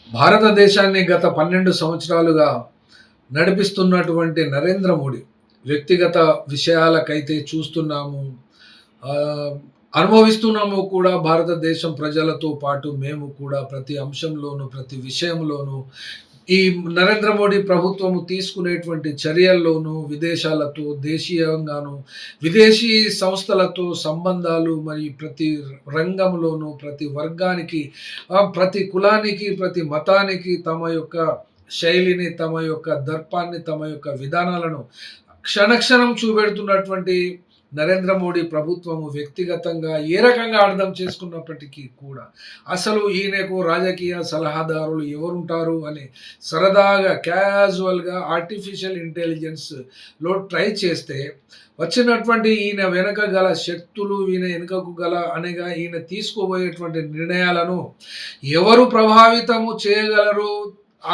భారతదేశాన్ని గత 12 సంవత్సరాలుగా నడిపిస్తున్నటువంటి నరేంద్ర మోడీ వ్యక్తిగత విషయాలకైతే చూస్తున్నాము. ఆహ్, అనుభవిస్తున్నాము కూడా. భారతదేశం ప్రజలతో పాటు మేము కూడా ప్రతి అంశంలోనూ, ప్రతి విషయంలోనూ ఈ నరేంద్ర మోడీ ప్రభుత్వము తీసుకునేటువంటి చర్యల్లోనూ, విదేశాలతో, దేశీయంగాను, విదేశీ సంస్థలతో సంబంధాలు మరి ప్రతి రంగంలోనూ, ప్రతి వర్గానికి, ప్రతి కులానికి, ప్రతి మతానికి తమ యొక్క శైలిని, తమ యొక్క దర్పాన్ని, తమ యొక్క విధానాలను క్షణక్షణం చూపెడుతున్నటువంటి నరేంద్ర మోడీ ప్రభుత్వము వ్యక్తిగతంగా ఏ రకంగా అర్థం చేసుకున్నప్పటికీ కూడా, అసలు ఈయనకు రాజకీయ సలహాదారులు ఎవరుంటారు అని సరదాగా, క్యాజువల్‌గా ఆర్టిఫిషియల్ ఇంటెలిజెన్స్‌లో ట్రై చేస్తే, వచ్చినటువంటి ఈయన వెనక గల శక్తులు, ఈయన వెనుకకు గల అనగా ఈయన తీసుకోబోయేటువంటి నిర్ణయాలను ఎవరు ప్రభావితము చేయగలరు?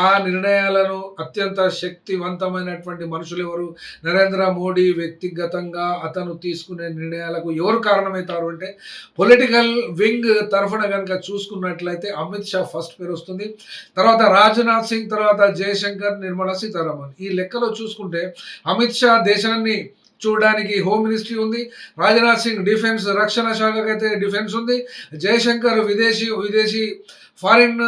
ఆ నిర్ణయాలను అత్యంత శక్తివంతమైనటువంటి మనుషులెవరు? నరేంద్ర మోడీ వ్యక్తిగతంగా అతను తీసుకునే నిర్ణయాలకు ఎవరు కారణమైతారు అంటే, పొలిటికల్ వింగ్ తరఫున గనుక చూసుకున్నట్లయితే అమిత్ షా ఫస్ట్ పేరొస్తుంది. తర్వాత రాజ్‌నాథ్ సింగ్, తర్వాత జయశంకర్, నిర్మలా సీతారామన్. ఈ లెక్కలో చూసుకుంటే అమిత్ షా దేశాన్ని చూడడానికి హోమ్ మినిస్ట్రీ ఉంది. రాజ్‌నాథ్ సింగ్ డిఫెన్స్, రక్షణ శాఖకైతే డిఫెన్స్ ఉంది. జయశంకర్ విదేశీ విదేశీ ఫారిన్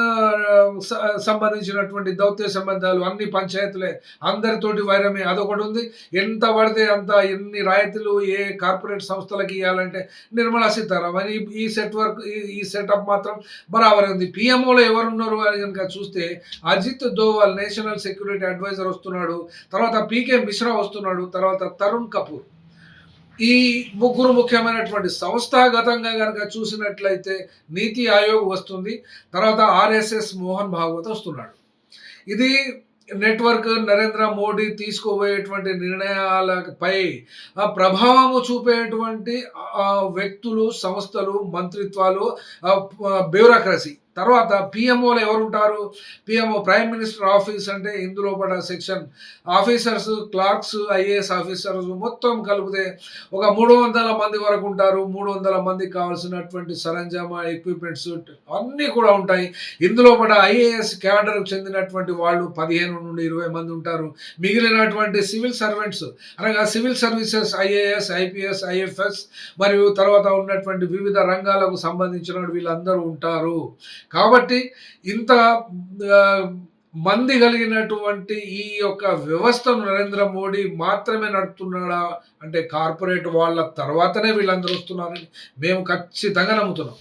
సంబంధించినటువంటి దౌత్య సంబంధాలు, అన్ని పంచాయతీలే, అందరితోటి వైరమే, అదొకటుంది. ఎంత పడితే అంత, ఎన్ని రాయితీలు ఏ కార్పొరేట్ సంస్థలకి ఇవ్వాలంటే నిర్మలా సీతారామన్. ఈ ఈ సెట్ వర్క్ ఈ సెటప్ మాత్రం బరాబరే ఉంది. పీఎంఓలో ఎవరున్నారు అని గనుక చూస్తే Ajit Doval national security advisor వస్తున్నాడు. తర్వాత పీకే మిశ్రా వస్తున్నాడు. తర్వాత తరుణ్ కపూర్. ఈ ముగ్గురు ముఖ్యమైనటువంటి సంస్థాగతంగా గనక చూసినట్లయితే నీతి ఆయోగ్ వస్తుంది. తర్వాత ఆర్ఎస్ఎస్ మోహన్ భాగవత్ వస్తున్నాడు. ఇది నెట్వర్క్ నరేంద్ర మోడీ తీసుకోబోయేటువంటి నిర్ణయాలపై ప్రభావము చూపేటువంటి వ్యక్తులు, సంస్థలు, మంత్రిత్వాలు, బ్యూరోక్రసీ. తర్వాత పీఎంఓలో ఎవరుంటారు? పీఎంఓ ప్రైమ్ మినిస్టర్ ఆఫీస్, అంటే ఇందులో పడ section officers, Clarks, IAS officers మొత్తం కలిపితే ఒక 300 మంది వరకు ఉంటారు. 300 మందికి కావాల్సినటువంటి సరంజామా, ఎక్విప్మెంట్స్ అన్నీ కూడా ఉంటాయి. ఇందులో పడ ఐఏఎస్ క్యాడర్‌కు చెందినటువంటి వాళ్ళు 15 నుండి 20 మంది ఉంటారు. మిగిలినటువంటి సివిల్ సర్వెంట్స్ అనగా civil services, IAS, IPS, IFS మరియు తర్వాత ఉన్నటువంటి వివిధ రంగాలకు సంబంధించిన వీళ్ళందరూ ఉంటారు. కాబట్టి ఇంత మంది కలిగినటువంటి ఈ యొక్క వ్యవస్థను నరేంద్ర మోడీ మాత్రమే నడుపుతున్నాడా అంటే, కార్పొరేట్ వాళ్ళ తర్వాతనే వీళ్ళందరూ వస్తున్నారని మేము ఖచ్చితంగా నమ్ముతున్నాం.